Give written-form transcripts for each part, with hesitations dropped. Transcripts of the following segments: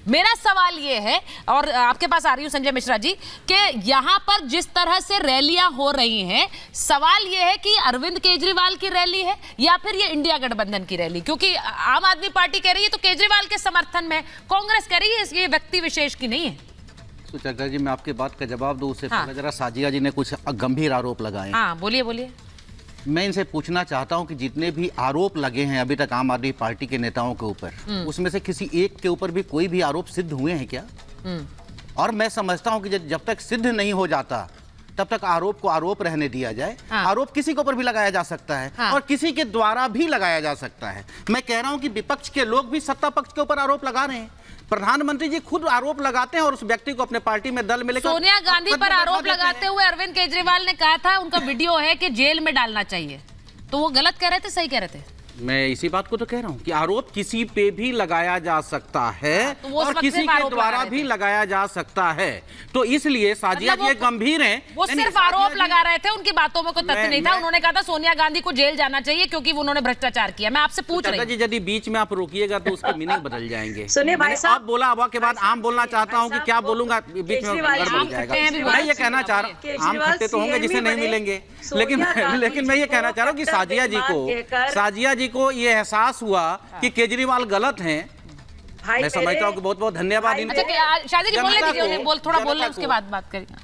मेरा सवाल ये है, और आपके पास आ रही हूं संजय मिश्रा जी, कि यहां पर जिस तरह से रैलियां हो रही हैं, सवाल ये है कि अरविंद केजरीवाल की रैली है या फिर ये इंडिया गठबंधन की रैली? क्योंकि आम आदमी पार्टी कह रही है तो केजरीवाल के समर्थन में, कांग्रेस कह रही है ये व्यक्ति विशेष की नहीं है। तो चर्चा जी, मैं आपके बात का जवाब दूं उससे हाँ। पहले जरा साजिया जी ने कुछ गंभीर आरोप लगाए। हाँ, बोलिए बोलिए। मैं इनसे पूछना चाहता हूं कि जितने भी आरोप लगे हैं अभी तक आम आदमी पार्टी के नेताओं के ऊपर, उसमें से किसी एक के ऊपर भी कोई भी आरोप सिद्ध हुए हैं क्या? और मैं समझता हूं कि जब तक सिद्ध नहीं हो जाता तब तक आरोप को आरोप रहने दिया जाए। हाँ। आरोप किसी के ऊपर भी लगाया जा सकता है। हाँ। और किसी के द्वारा भी लगाया जा सकता है। मैं कह रहा हूं कि विपक्ष के लोग भी सत्ता पक्ष के ऊपर आरोप लगा रहे हैं। प्रधानमंत्री जी खुद आरोप लगाते हैं और उस व्यक्ति को अपने पार्टी में दल में लेकर सोनिया गांधी पर आरोप लगाते हुए अरविंद केजरीवाल ने कहा था, उनका वीडियो है, कि जेल में डालना चाहिए। तो वो गलत कह रहे थे, सही कह रहे थे? मैं इसी बात को तो कह रहा हूं कि आरोप किसी पे भी लगाया जा सकता है। तो वो और किसी के द्वारा भी लगाया जा सकता है। तो इसलिए साजिया जी गंभीर हैं। वो सिर्फ आरोप लगा रहे थे, उनकी बातों में कोई तथ्य नहीं था। उन्होंने कहा था सोनिया गांधी को जेल जाना चाहिए क्योंकि उन्होंने भ्रष्टाचार किया। मैं आपसे पूछ रही हूं जी, यदि बीच में आप रोकिएगा तो उसके मीनिंग बदल जाएंगे। सुनिए भाई साहब, आप बोला, अब के बाद आम बोलना चाहता हूँ कि क्या बोलूंगा, बीच में बदल जाएगा। मैं ये कहना चाह रहा हूँ, आम खट्टे तो होंगे जिसे नहीं मिलेंगे, लेकिन मैं ये कहना चाह रहा हूँ कि साजिया जी को ये एहसास हुआ कि केजरीवाल गलत हैं। मैं समझता हूँ कि बहुत बहुत धन्यवाद इनको। अच्छा, शादी जी बोलने दीजिए, थोड़ा बोल लें, उसके बाद बात करेंगे।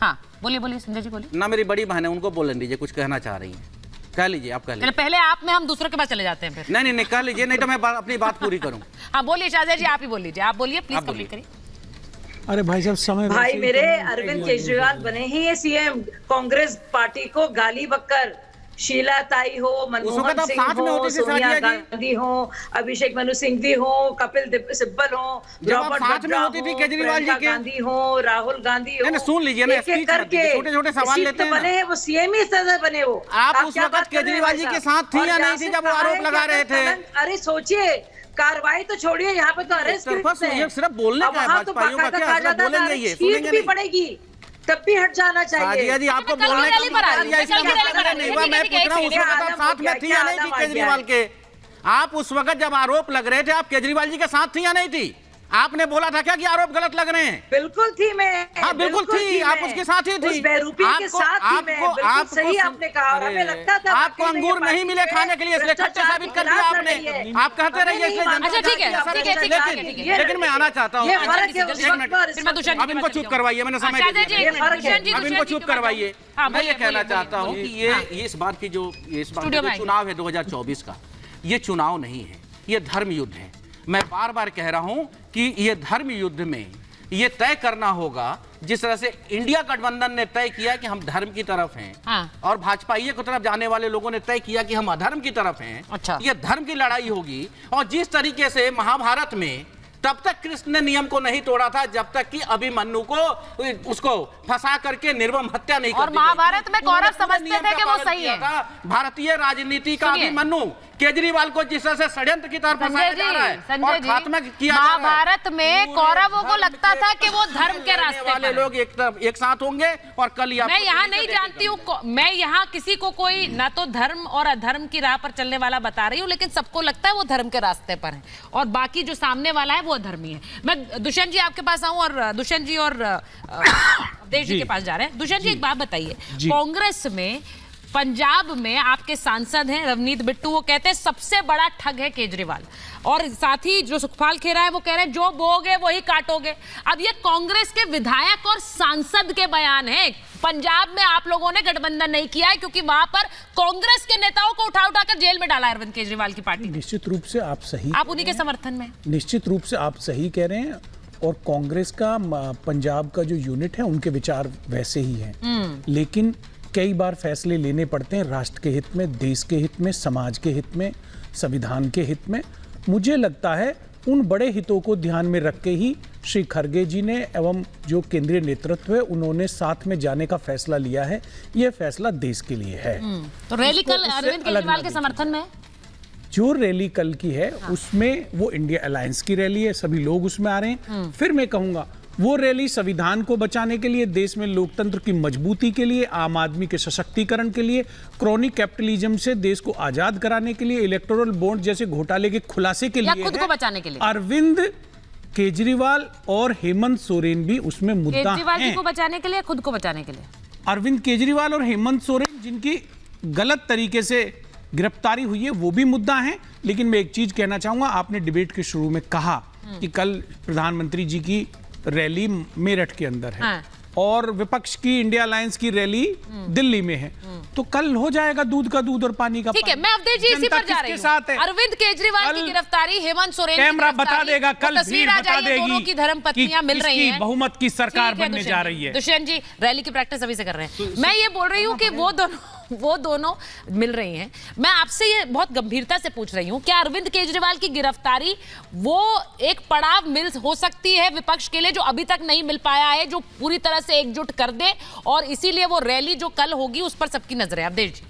हाँ, बोलिए बोलिए संजय जी, बोलिए। ना, मेरी बड़ी बहन है, उनको बोलने दीजिए, कुछ कहना चाह रही हैं। कह लीजिए, आप कह लीजिए। पहले आप में हम दूसरों के पास चले जाते हैं फिर। नहीं, कह लीजिए, नहीं तो मैं अपनी बात पूरी करूँ। हाँ, बोलिए शादी जी, आप ही बोल लीजिए। आप बोलिए, प्लीज कंप्लीट करिए। अरे भाई साहब, समय भाई मेरे अरविंद केजरीवाल बने ही ये सीएम, कांग्रेस पार्टी को गाली बक्कर, शीला ताई हो, मनमोहन सिंह हो, सोनिया गांधी हो, अभिषेक मनु सिंघवी हो, कपिल सिब्बल हो, रॉबर्ट वाड्रा हो, प्रियंका गांधी हो, राहुल गांधी हो, सुन लीजिए ना, छोटे छोटे सवाल लेते हैं। बने हैं वो सीएम ही सदस्य बने। वो आप उस वक्त केजरीवाल जी के साथ थी या नहीं थी जब वो आरोप लगा रहे थे? अरे सोचिए, कार्रवाई तो छोड़िए, यहाँ पे तो अरेस्ट सिर्फ बोलने का है, भाजपाइयों का क्या बोलेंगे, ये सुनेंगे नहीं पड़ेगी, तब भी हट जाना चाहिए। यदि आपको बोलने का नहीं हुआ, मैं पूछ रहा हूँ उस वक्त आप साथ में थी या नहीं थी केजरीवाल के? आप उस वक्त जब आरोप लग रहे थे, आप केजरीवाल जी के साथ थी या नहीं थी? आपने बोला था क्या कि आरोप गलत लग रहे हैं? बिल्कुल थी मैं। हाँ, बिल्कुल थी, आप उसके साथ ही थी। उस बेरूपी के साथ थी मैं, बिल्कुल सही आपने कहा। और हमें लगता था आपको अंगूर नहीं मिले खाने के लिए, इसलिए खट्टे साबित कर दिया आपने। आप कहते रहिए इसलिए। अच्छा, ठीक है, लेकिन मैं आना चाहता हूँ, अब इनको चुप करवाइए, मैंने समय दे दिया, अब इनको चुप करवाइए। मैं ये कहना चाहता हूँ कि ये इस बार की जो चुनाव है 2024 का, ये चुनाव नहीं है, ये धर्म युद्ध है। मैं बार बार कह रहा हूं कि ये धर्म युद्ध में ये तय करना होगा, जिस तरह से इंडिया गठबंधन ने तय किया कि हम धर्म की तरफ हैं। हाँ। और भाजपाइये की तरफ जाने वाले लोगों ने तय किया कि हम अधर्म की तरफ हैं। अच्छा। ये धर्म की लड़ाई होगी। और जिस तरीके से महाभारत में तब तक कृष्ण ने नियम को नहीं तोड़ा था जब तक कि अभिमन्यु को उसको फंसा करके निर्मम हत्या नहीं कर दी। और महाभारत में कौरव समझते थे कि वो सही है। भारतीय राजनीति का अभिमन्यु केजरीवाल को जिस तरह से षड्यंत्र की तरफ फंसाया जा रहा है और खात्मा किया जा रहा है। महाभारत में कौरवों को लगता था कि वो धर्म के रास्ते वाले लोग एक साथ होंगे और कल मैं यहाँ नहीं जानती हूँ, मैं यहाँ किसी को कोई ना तो धर्म और अधर्म की राह पर चलने वाला बता रही हूँ, लेकिन सबको लगता है वो धर्म के रास्ते पर है और बाकी जो सामने वाला है वो अधर्मी है। मैं दुष्यंत जी आपके पास आऊं और दुष्यंत जी और देश जी के पास जा रहे हैं। दुष्यंत जी एक बात बताइए, कांग्रेस में पंजाब में आपके सांसद हैं रवनीत बिट्टू, वो कहते हैं सबसे बड़ा ठग है केजरीवाल, और साथ ही जो सुखपाल खेरा है वो कह रहे हैं जो बोगे वही काटोगे। अब ये कांग्रेस के विधायक और सांसद के बयान हैं। पंजाब में आप लोगों ने गठबंधन नहीं किया है क्योंकि वहां पर कांग्रेस के नेताओं को उठा उठाकर जेल में डाला है अरविंद केजरीवाल की पार्टी। निश्चित रूप से आप सही, आप उन्हीं के समर्थन में। निश्चित रूप से आप सही कह रहे हैं और कांग्रेस का पंजाब का जो यूनिट है उनके विचार वैसे ही हैं, लेकिन कई बार फैसले लेने पड़ते हैं राष्ट्र के हित में, देश के हित में, समाज के हित में, संविधान के हित में। मुझे लगता है उन बड़े हितों को ध्यान में रख के ही श्री खरगे जी ने एवं जो केंद्रीय नेतृत्व है उन्होंने साथ में जाने का फैसला लिया है। यह फैसला देश के लिए है। तो रैली कल अरविंद केजरीवाल के समर्थन में, जो रैली कल की है उसमें वो इंडिया अलायंस की रैली है, सभी लोग उसमें आ रहे हैं। फिर मैं कहूंगा वो रैली संविधान को बचाने के लिए, देश में लोकतंत्र की मजबूती के लिए, आम आदमी के सशक्तिकरण के लिए, क्रॉनिक कैपिटलिज्म से देश को आजाद कराने के लिए, इलेक्टोरल बॉन्ड जैसे घोटाले के खुलासे के लिए, खुद को बचाने के लिए। अरविंद केजरीवाल और हेमंत सोरेन भी उसमें मुद्दा केजरीवाल जी हैं। को बचाने के लिए, खुद को बचाने के लिए? अरविंद केजरीवाल और हेमंत सोरेन जिनकी गलत तरीके से गिरफ्तारी हुई है वो भी मुद्दा है। लेकिन मैं एक चीज कहना चाहूंगा, आपने डिबेट के शुरू में कहा कि कल प्रधानमंत्री जी की रैली मेरठ के अंदर है, हाँ। और विपक्ष की इंडिया अलायंस की रैली दिल्ली में है, तो कल हो जाएगा दूध का दूध और पानी का ठीक है, पानी। मैं अवधेश जी इसी जनता पर जा रही किसके साथ है? हूं। अरविंद केजरीवाल की कल गिरफ्तारी, हेमंत सोरेन की कैमरा गिरफ्तारी, बता देगा, वो कल तस्वीर भीड़ आ बता जाएगी, देगी दोनों की धर्म पत्नियां मिल रही हैं। बहुमत की सरकार ठीक है, बनने दुष्यंत जा जी। रही है। दुष्यंत जी रैली की प्रैक्टिस अभी से कर रहे हैं। मैं ये बोल रही हूँ कि वो दोनों मिल रही हैं। मैं आपसे ये बहुत गंभीरता से पूछ रही हूँ, क्या अरविंद केजरीवाल की गिरफ्तारी वो एक पड़ाव मिल हो सकती है विपक्ष के लिए, जो अभी तक नहीं मिल पाया है, जो पूरी तरह से एकजुट कर दे, और इसीलिए वो रैली जो कल होगी उस पर सबकी नजर है? अवधेश जी।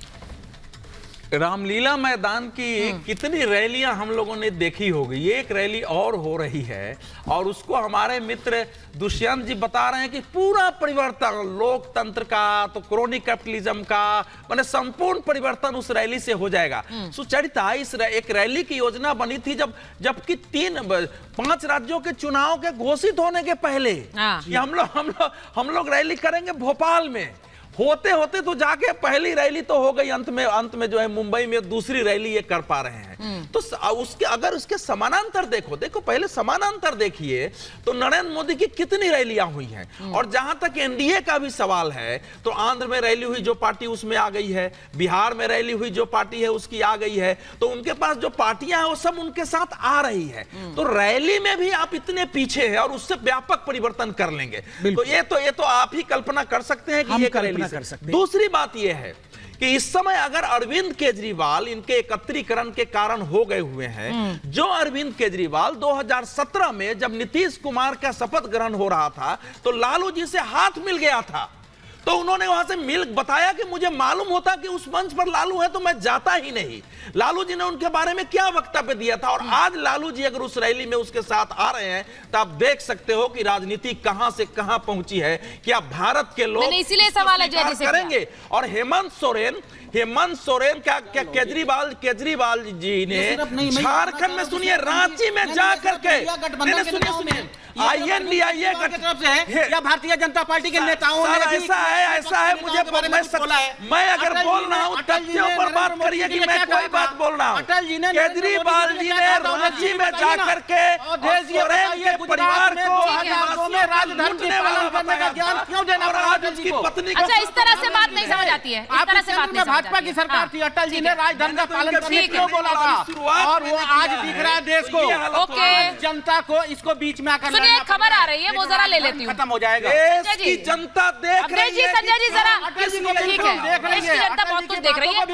रामलीला मैदान की कितनी रैलियां हम लोगों ने देखी होगी, एक रैली और हो रही है, और उसको हमारे मित्र दुष्यंत जी बता रहे हैं कि पूरा परिवर्तन लोकतंत्र का, तो क्रोनिक कैपिटलिज्म का, माने संपूर्ण परिवर्तन उस रैली से हो जाएगा। सुचरिता, इस एक रैली की योजना बनी थी जबकि 5 राज्यों के चुनाव के घोषित होने के पहले कि हम लोग रैली करेंगे भोपाल में। होते होते तो जाके पहली रैली तो हो गई, अंत में जो है मुंबई में दूसरी रैली ये कर पा रहे हैं। तो उसके अगर उसके समानांतर देखो पहले समानांतर देखिए तो नरेंद्र मोदी की कितनी रैलियां हुई हैं। और जहां तक एनडीए का भी सवाल है, तो आंध्र में रैली हुई जो पार्टी उसमें आ गई है, बिहार में रैली हुई जो पार्टी है उसकी आ गई है, तो उनके पास जो पार्टियां हैं वो सब उनके साथ आ रही है। तो रैली में भी आप इतने पीछे हैं और उससे व्यापक परिवर्तन कर लेंगे, तो ये तो आप ही कल्पना कर सकते हैं कि ये रैली कर सकते। दूसरी बात यह है कि इस समय अगर अरविंद केजरीवाल इनके एकत्रीकरण के कारण हो गए हुए हैं, जो अरविंद केजरीवाल 2017 में जब नीतीश कुमार का शपथ ग्रहण हो रहा था तो लालू जी से हाथ मिल गया था, तो उन्होंने वहां से मिल बताया कि मुझे मालूम होता कि उस मंच पर लालू है तो मैं जाता ही नहीं। लालू जी ने उनके बारे में क्या वक्तव्य दिया था, और आज लालू जी अगर उस रैली में उसके साथ आ रहे हैं तो आप देख सकते हो कि राजनीति कहां से कहां पहुंची है। क्या भारत के लोग इसीलिए सवाल है जय जी से करेंगे? और हेमंत सोरेन क्या केजरीवाल जी ने झारखंड में, सुनिए, रांची में जाकर के सुनिए INDIA की तरफ से है या भारतीय जनता पार्टी के नेताओं ने ऐसा है मुझे मैं अगर बोल रहा हूं तथ्यों पर बात करिए कि मैं कोई बात बोल रहा हूं। केजरीवाल जी ने रांची में जाकर के सोरेन के परिवार को लूटने वाला बताया, और आज उसकी पत्नी को। अच्छा, इस तरह से बात नहीं समझ आती है, इस तरह से बात नहीं भाजपा की सरकार थी, अटल जी ने राजधर्म का पालन करने क्यों बोला था, और वो आज दिख रहा है देश को, जनता को, इसको बीच में आकर खबर आ रही है, वो जरा ले लेती हूँ। खत्म हो जाएगा। देश की जनता देख रही है। संजय जी जरा, ठीक है, देश की जनता बहुत कुछ देख रही है।